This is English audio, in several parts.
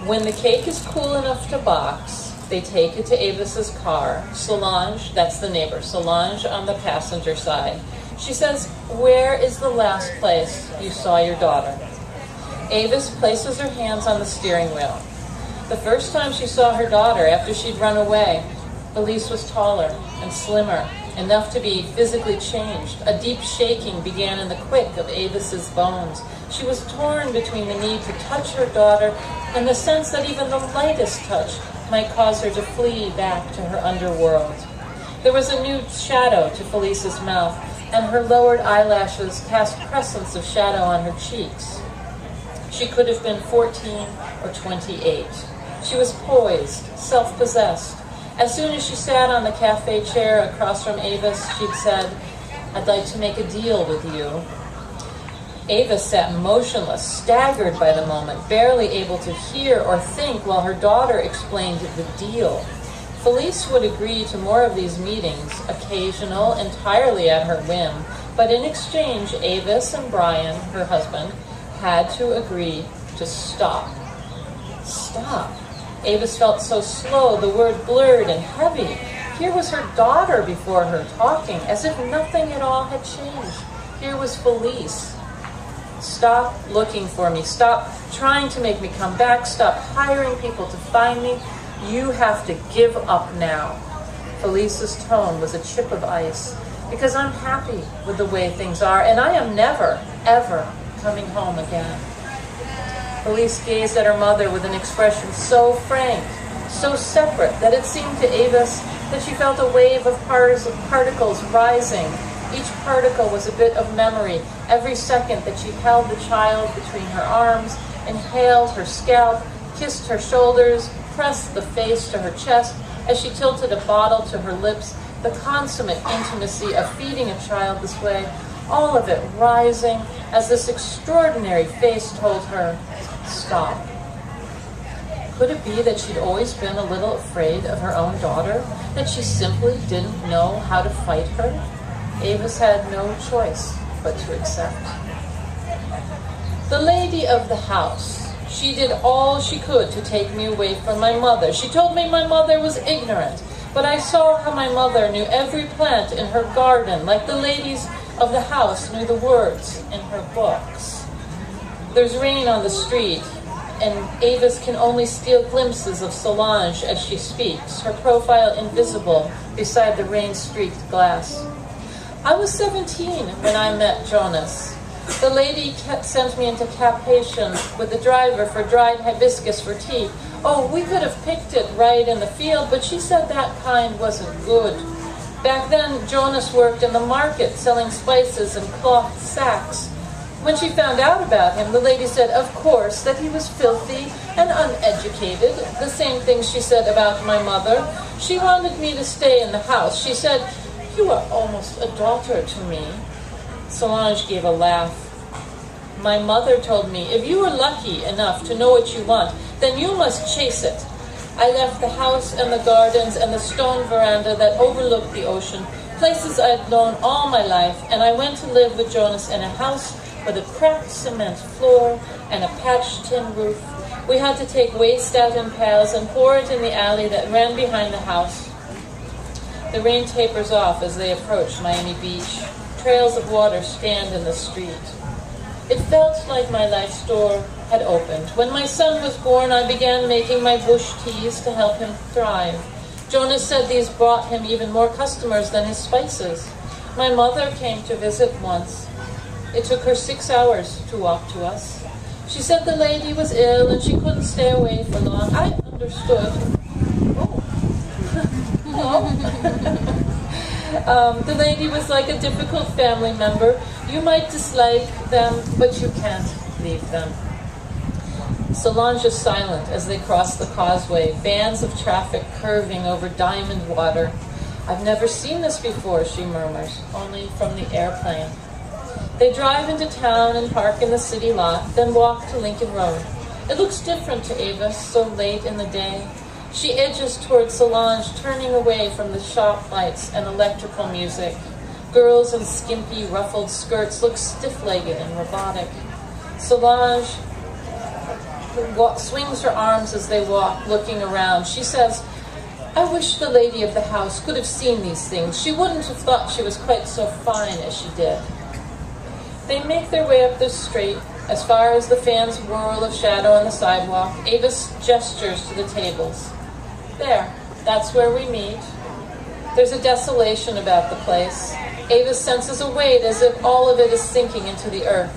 When the cake is cool enough to box, they take it to Avis's car. Solange, that's the neighbor, Solange on the passenger side. She says, "Where is the last place you saw your daughter?" Avis places her hands on the steering wheel. The first time she saw her daughter after she'd run away, Felice was taller and slimmer, enough to be physically changed. A deep shaking began in the quick of Avis's bones. She was torn between the need to touch her daughter and the sense that even the lightest touch might cause her to flee back to her underworld. There was a new shadow to Felice's mouth, and her lowered eyelashes cast crescents of shadow on her cheeks. She could have been 14 or 28. She was poised, self-possessed. As soon as she sat on the cafe chair across from Avis, she'd said, "I'd like to make a deal with you." Avis sat motionless, staggered by the moment, barely able to hear or think while her daughter explained the deal. Felice would agree to more of these meetings, occasional, entirely at her whim, but in exchange, Avis and Brian, her husband, had to agree to stop. Stop. Avis felt so slow, the word blurred and heavy. Here was her daughter before her, talking, as if nothing at all had changed. Here was Felice. "Stop looking for me. Stop trying to make me come back. Stop hiring people to find me. You have to give up now." Felice's tone was a chip of ice. "Because I'm happy with the way things are, and I am never, ever coming home again." Felice gazed at her mother with an expression so frank, so separate, that it seemed to Avis that she felt a wave of particles rising. Each particle was a bit of memory. Every second that she held the child between her arms, inhaled her scalp, kissed her shoulders, pressed the face to her chest, as she tilted a bottle to her lips, the consummate intimacy of feeding a child this way, all of it rising as this extraordinary face told her, "Stop." Could it be that she'd always been a little afraid of her own daughter? That she simply didn't know how to fight her? Avis had no choice but to accept. The lady of the house. She did all she could to take me away from my mother. She told me my mother was ignorant, but I saw how my mother knew every plant in her garden, like the ladies of the house knew the words in her books. There's rain on the street, and Avis can only steal glimpses of Solange as she speaks, her profile invisible beside the rain-streaked glass. I was 17 when I met Jonas. The lady sent me into Cap-Haitian with the driver for dried hibiscus for tea. Oh, we could have picked it right in the field, but she said that kind wasn't good. Back then, Jonas worked in the market selling spices and cloth sacks. When she found out about him, the lady said, of course, that he was filthy and uneducated, the same thing she said about my mother. She wanted me to stay in the house. She said, "You are almost a daughter to me." Solange gave a laugh. My mother told me, if you were lucky enough to know what you want, then you must chase it. I left the house and the gardens and the stone veranda that overlooked the ocean, places I'd known all my life, and I went to live with Jonas in a house with a cracked cement floor and a patched tin roof. We had to take waste out in pails and pour it in the alley that ran behind the house. The rain tapers off as they approach Miami Beach. Trails of water stand in the street. It felt like my life's door had opened. When my son was born, I began making my bush teas to help him thrive. Jonas said these brought him even more customers than his spices. My mother came to visit once. It took her 6 hours to walk to us. She said the lady was ill and she couldn't stay away for long. I understood. The lady was like a difficult family member. You might dislike them, but you can't leave them. Solange is silent as they cross the causeway, bands of traffic curving over diamond water. I've never seen this before, she murmurs, only from the airplane. They drive into town and park in the city lot, then walk to Lincoln Road. It looks different to Avis, so late in the day. She edges toward Solange, turning away from the shop lights and electrical music. Girls in skimpy, ruffled skirts look stiff-legged and robotic. Solange swings her arms as they walk, looking around. She says, "I wish the lady of the house could have seen these things. She wouldn't have thought she was quite so fine as she did." They make their way up the street. As far as the fans whirl of shadow on the sidewalk, Avis gestures to the tables. "There, that's where we meet." There's a desolation about the place. Avis senses a weight as if all of it is sinking into the earth.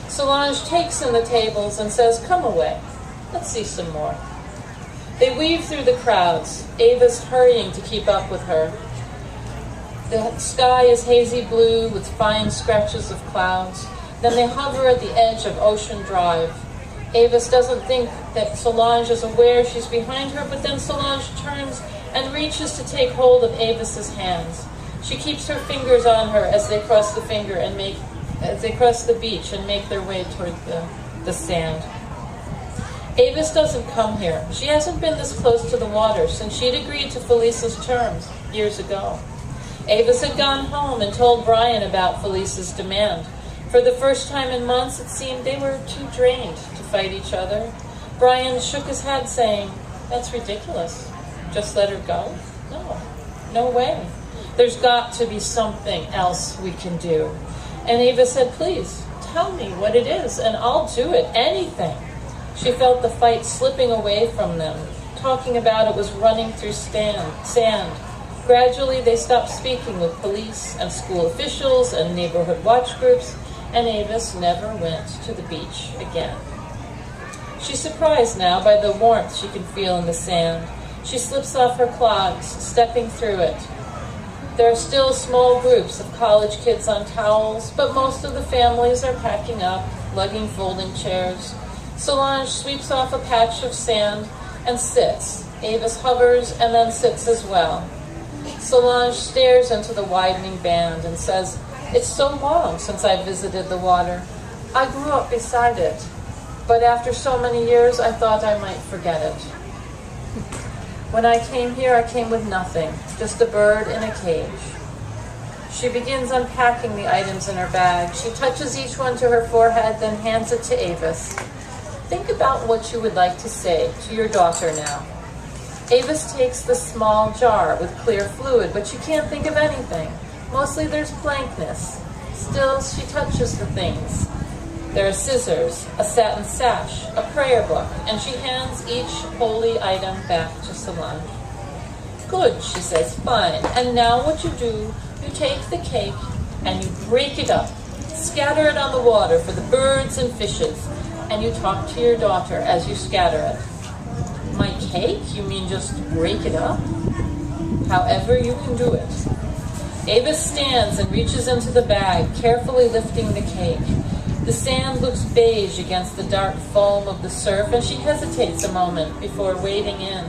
Solange takes in the tables and says, "Come away. Let's see some more." They weave through the crowds, Avis hurrying to keep up with her. The sky is hazy blue with fine scratches of clouds. Then they hover at the edge of Ocean Drive. Avis doesn't think that Solange is aware she's behind her, but then Solange turns and reaches to take hold of Avis's hands. She keeps her fingers on her as they cross the beach and make their way toward the sand. Avis doesn't come here. She hasn't been this close to the water since she'd agreed to Felice's terms years ago. Avis had gone home and told Brian about Felice's demand. For the first time in months, it seemed they were too drained to fight each other. Brian shook his head, saying, "That's ridiculous. Just let her go? No way. There's got to be something else we can do." And Avis said, "Please, tell me what it is, and I'll do it, anything." She felt the fight slipping away from them. Talking about it was running through sand. Gradually, they stopped speaking with police and school officials and neighborhood watch groups, and Avis never went to the beach again. She's surprised now by the warmth she can feel in the sand. She slips off her clogs, stepping through it. There are still small groups of college kids on towels, but most of the families are packing up, lugging folding chairs. Solange sweeps off a patch of sand and sits. Avis hovers and then sits as well. Solange stares into the widening band and says, "It's so long since I visited the water. I grew up beside it, but after so many years I thought I might forget it. When I came here, I came with nothing, just a bird in a cage." She begins unpacking the items in her bag. She touches each one to her forehead, then hands it to Avis. "Think about what you would like to say to your daughter now." Avis takes the small jar with clear fluid, but she can't think of anything. Mostly there's blankness. Still, she touches the things. There are scissors, a satin sash, a prayer book, and she hands each holy item back to Solange. "Good," she says, "fine. And now what you do, you take the cake and you break it up. Scatter it on the water for the birds and fishes, and you talk to your daughter as you scatter it." "My cake? You mean just break it up?" "However you can do it." Avis stands and reaches into the bag, carefully lifting the cake. The sand looks beige against the dark foam of the surf, and she hesitates a moment before wading in.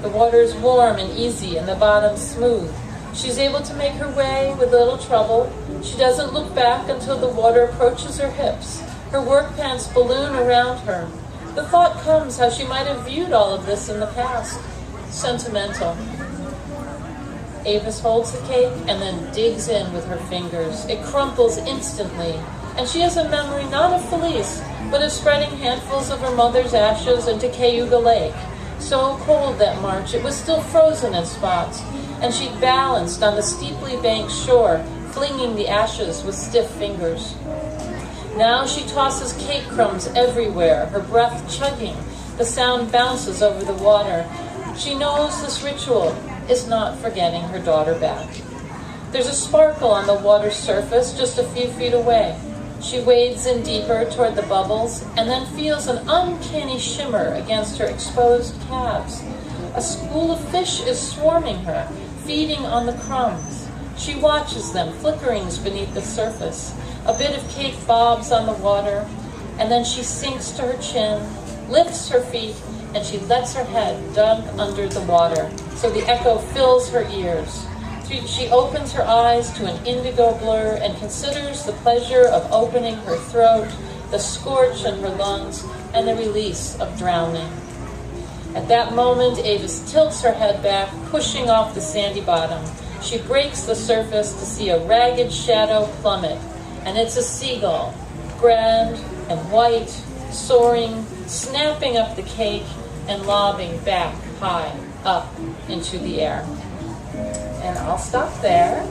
The water is warm and easy, and the bottom smooth. She's able to make her way with little trouble. She doesn't look back until the water approaches her hips. Her work pants balloon around her. The thought comes how she might have viewed all of this in the past. Sentimental. Avis holds the cake and then digs in with her fingers. It crumples instantly, and she has a memory not of Felice, but of spreading handfuls of her mother's ashes into Cayuga Lake. So cold that March, it was still frozen in spots, and she balanced on the steeply banked shore, flinging the ashes with stiff fingers. Now she tosses cake crumbs everywhere, her breath chugging. The sound bounces over the water. She knows this ritual is not for getting her daughter back. There's a sparkle on the water's surface just a few feet away. She wades in deeper toward the bubbles and then feels an uncanny shimmer against her exposed calves. A school of fish is swarming her, feeding on the crumbs. She watches them, flickerings beneath the surface. A bit of cake bobs on the water, and then she sinks to her chin, lifts her feet, and she lets her head dunk under the water, so the echo fills her ears. She opens her eyes to an indigo blur and considers the pleasure of opening her throat, the scorch in her lungs, and the release of drowning. At that moment, Avis tilts her head back, pushing off the sandy bottom. She breaks the surface to see a ragged shadow plummet, and it's a seagull, grand and white, soaring, snapping up the cake and lobbing back high up into the air. And I'll stop there.